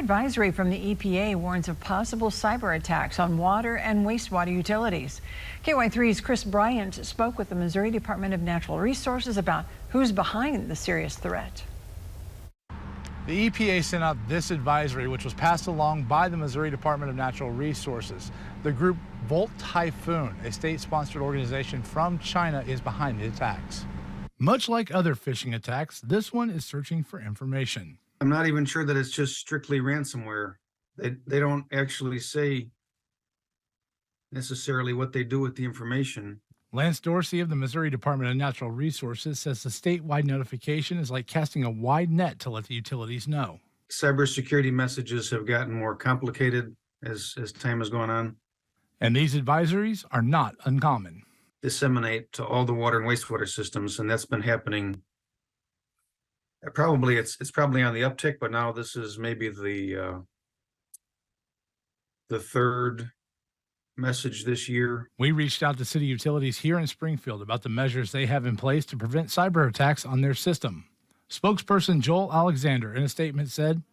advisory from the EPA warns of possible cyber attacks on water and wastewater utilities. KY3's Chris Bryant spoke with the Missouri Department of Natural Resources about who's behind the serious threat. The EPA sent out this advisory, which was passed along by the Missouri Department of Natural Resources. The group Volt Typhoon, a state-sponsored organization from China, is behind the attacks. Much like other phishing attacks, this one is searching for information. I'm not even sure that it's just strictly ransomware. They don't actually say necessarily what they do with the information. Lance Dorsey of the Missouri Department of Natural Resources says the statewide notification is like casting a wide net to let the utilities know. Cybersecurity messages have gotten more complicated as time has gone on. And these advisories are not uncommon. Disseminate to all the water and wastewater systems, and that's been happening. Probably it's probably on the uptick, but now this is maybe the third message this year. We reached out to city utilities here in Springfield about the measures they have in place to prevent cyber attacks on their system. Spokesperson Joel Alexander in a statement said,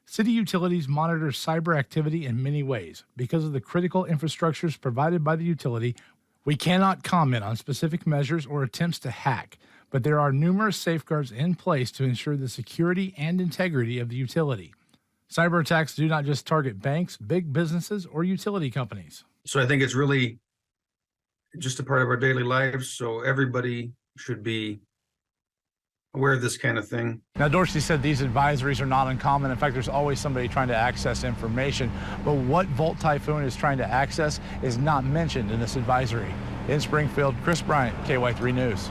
"City utilities monitor cyber activity in many ways. Because of the critical infrastructures provided by the utility, we cannot comment on specific measures or attempts to hack, but there are numerous safeguards in place to ensure the security and integrity of the utility. Cyber attacks do not just target banks, big businesses, or utility companies." So I think it's really just a part of our daily lives. So everybody should be aware of this kind of thing. Now, Dorsey said these advisories are not uncommon. In fact, there's always somebody trying to access information. But what Volt Typhoon is trying to access is not mentioned in this advisory. In Springfield, Chris Bryant, KY3 News.